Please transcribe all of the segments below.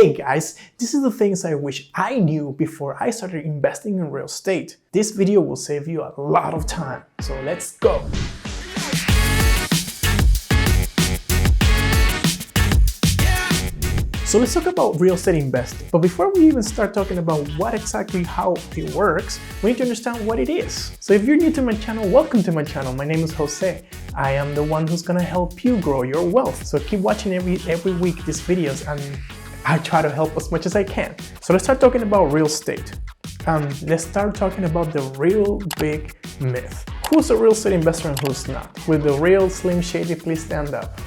Hey guys, this is the things I wish I knew before I started investing in real estate. This video will save you a lot of time, so let's go. So let's talk about real estate investing. But before we even start talking about how it works, we need to understand what it is. So if you're new to my channel, welcome to my channel. My name is Jose. I am the one who's gonna help you grow your wealth. So keep watching every week these videos and I try to help as much as I can. So let's start talking about real estate. Let's start talking about the real big myth. Who's a real estate investor and who's not? With the real Slim Shady, please stand up.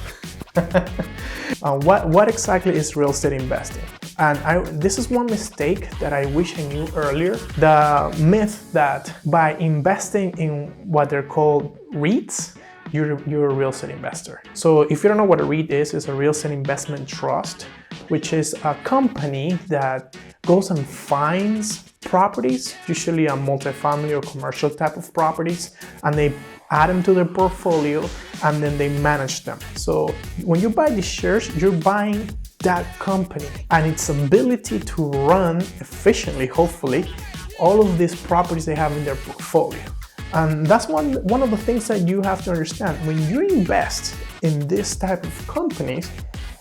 What exactly is real estate investing? And this is one mistake that I wish I knew earlier. The myth that by investing in what they're called REITs, you're a real estate investor. So if you don't know what a REIT is, it's a real estate investment trust, which is a company that goes and finds properties, usually a multifamily or commercial type of properties, and they add them to their portfolio and then they manage them. So when you buy these shares, you're buying that company and its ability to run efficiently, hopefully, all of these properties they have in their portfolio. And that's one of the things that you have to understand. When you invest in this type of companies,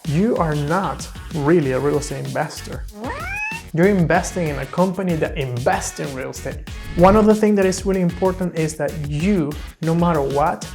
you are not really a real estate investor. You're investing in a company that invests in real estate. One of the things that is really important is that you, no matter what,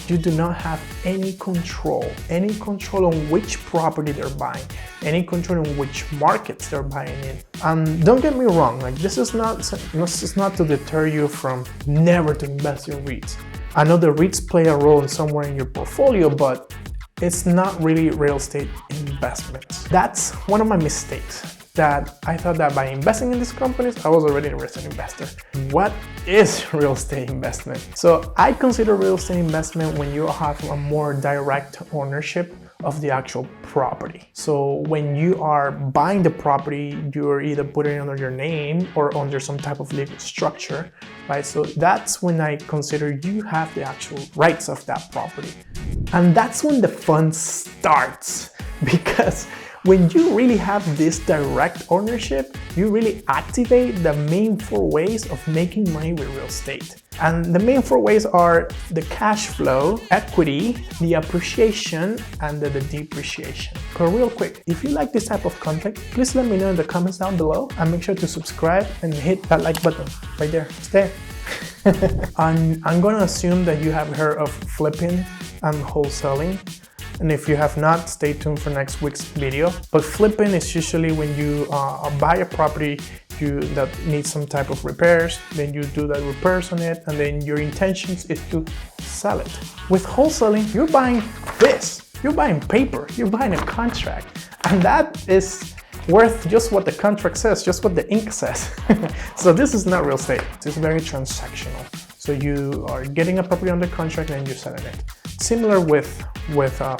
you do not have any control on which property they're buying, any control on which markets they're buying in. And don't get me wrong, like this is not to deter you from never to invest in REITs. I know the REITs play a role somewhere in your portfolio, but it's not really real estate investments. That's one of my mistakes, that I thought that by investing in these companies, I was already a real estate investor. What is real estate investment? So I consider real estate investment when you have a more direct ownership of the actual property. So when you are buying the property, you're either putting it under your name or under some type of legal structure, right? So that's when I consider you have the actual rights of that property. And that's when the fun starts, because when you really have this direct ownership, you really activate the main 4 ways of making money with real estate. And the main 4 ways are the cash flow, equity, the appreciation, and the depreciation. So real quick, if you like this type of content, please let me know in the comments down below and make sure to subscribe and hit that like button right there. It's there. I'm gonna assume that you have heard of flipping and wholesaling. And if you have not, stay tuned for next week's video. But flipping is usually when you buy a property that needs some type of repairs, then you do the repairs on it, and then your intentions is to sell it. With wholesaling, you're buying this. You're buying paper. You're buying a contract. And that is worth just what the contract says, just what the ink says. So this is not real estate. It's very transactional. So you are getting a property under contract and you're selling it. Similar with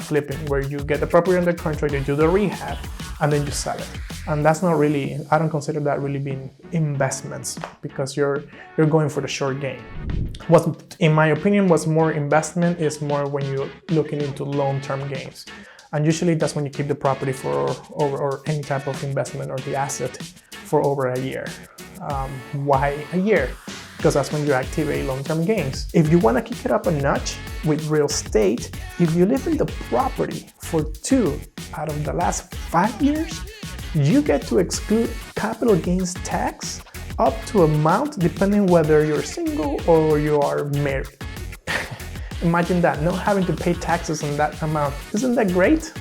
flipping, where you get the property under contract, you do the rehab, and then you sell it. And that's not really, I don't consider that really being investments, because you're going for the short game. What, in my opinion, what's more investment is more when you're looking into long-term gains. And usually that's when you keep the property or any type of investment or the asset for over a year. Why a year? Because that's when you activate long-term gains. If you want to kick it up a notch with real estate, if you live in the property for 2 out of the last 5 years, you get to exclude capital gains tax up to amount depending whether you're single or you are married. Imagine that, not having to pay taxes on that amount. Isn't that great?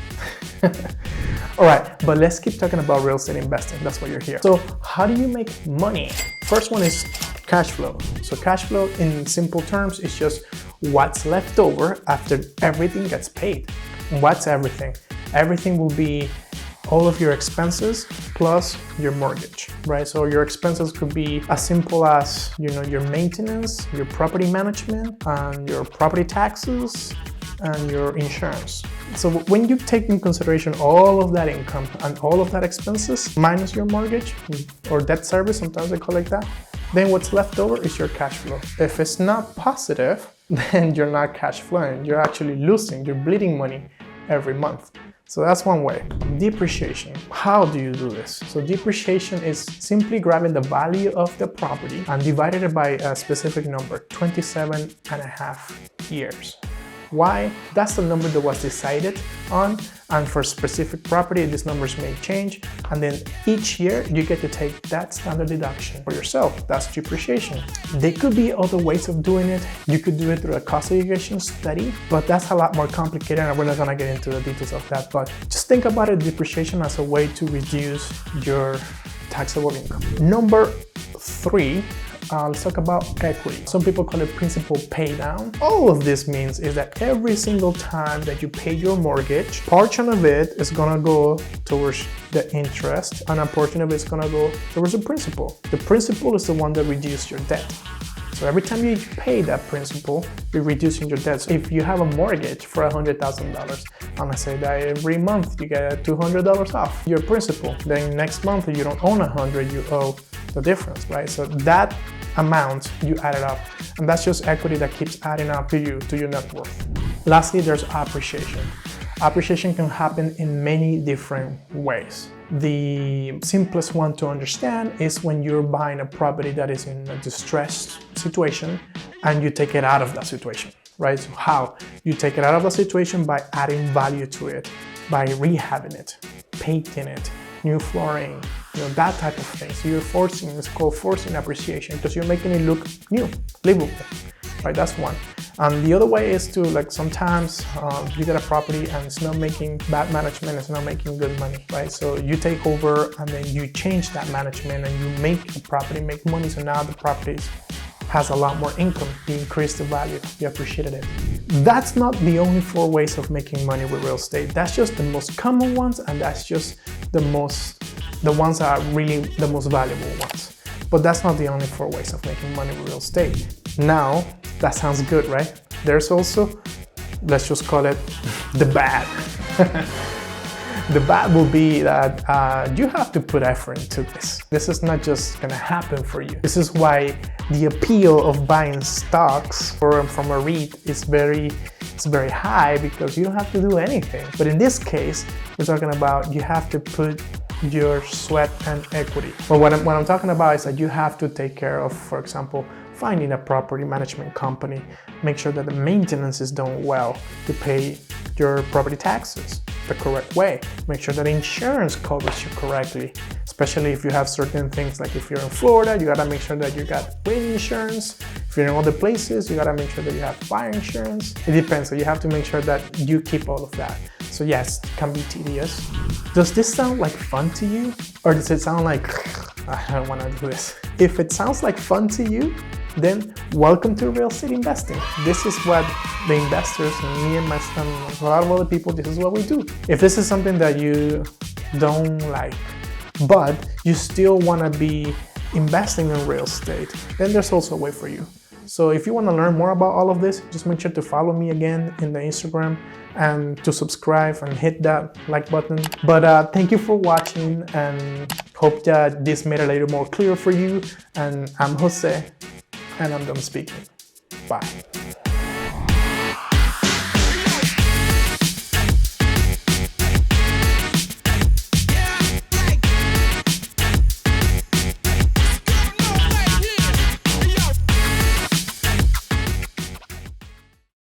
All right, but let's keep talking about real estate investing. That's why you're here. So how do you make money? First one is cash flow. So cash flow in simple terms is just what's left over after everything gets paid. What's everything? Everything will be all of your expenses plus your mortgage, right? So your expenses could be as simple as, your maintenance, your property management, and your property taxes, and your insurance. So when you take in consideration all of that income and all of that expenses minus your mortgage or debt service, sometimes they call it that, then what's left over is your cash flow. If it's not positive, then you're not cash flowing. You're actually losing, you're bleeding money every month. So that's one way. Depreciation. How do you do this? So depreciation is simply grabbing the value of the property and dividing it by a specific number, 27.5 years. Why? That's the number that was decided on, and for specific property, these numbers may change, and then each year you get to take that standard deduction for yourself. That's depreciation. There could be other ways of doing it. You could do it through a cost segregation study, but that's a lot more complicated, and we're not gonna get into the details of that. But just think about it, depreciation as a way to reduce your taxable income. Number 3, let's talk about equity. Some people call it principal pay down. All of this means is that every single time that you pay your mortgage, portion of it is gonna go towards the interest, and a portion of it is gonna go towards the principal. The principal is the one that reduces your debt. So every time you pay that principal, you're reducing your debt. So if you have a mortgage for $100,000, I'm gonna say that every month you get $200 off your principal. Then next month, if you don't own 100, you owe the difference, right? So that amount, you add it up, and that's just equity that keeps adding up to your net worth. Lastly, there's appreciation. Appreciation can happen in many different ways. The simplest one to understand is when you're buying a property that is in a distressed situation and you take it out of that situation, right? So how? You take it out of the situation by adding value to it, by rehabbing it, painting it, new flooring, that type of thing. So you're forcing, it's called forcing appreciation, because you're making it look new, livable, right? That's one. The other way is to, like, sometimes you get a property and it's not making bad management, it's not making good money, right? So you take over and then you change that management and you make the property make money. So now the property has a lot more income. You increase the value, you appreciated it. That's not the only 4 ways of making money with real estate. That's just the most common ones, and that's just the ones that are really the most valuable ones. But that's not the only 4 ways of making money with real estate. Now, that sounds good, right? There's also, let's just call it the bad. The bad will be that you have to put effort into this. This is not just gonna happen for you. This is why the appeal of buying stocks from a REIT is very high, because you don't have to do anything. But in this case, we're talking about you have to put your sweat and equity. But what I'm talking about is that you have to take care of, for example, finding a property management company, make sure that the maintenance is done well, to pay your property taxes the correct way, make sure that insurance covers you correctly, especially if you have certain things, like if you're in Florida, you gotta make sure that you got wind insurance. If you're in other places, you gotta make sure that you have fire insurance. It depends, so you have to make sure that you keep all of that. So yes, it can be tedious. Does this sound like fun to you? Or does it sound like, I don't wanna do this? If it sounds like fun to you, then welcome to real estate investing. This is what the investors and me and my son and a lot of other people, this is what we do. If this is something that you don't like, but you still wanna be investing in real estate, then there's also a way for you. So if you wanna learn more about all of this, just make sure to follow me again in the Instagram and to subscribe and hit that like button. But thank you for watching, and hope that this made it a little more clear for you. And I'm Jose, and I'm done speaking. Bye.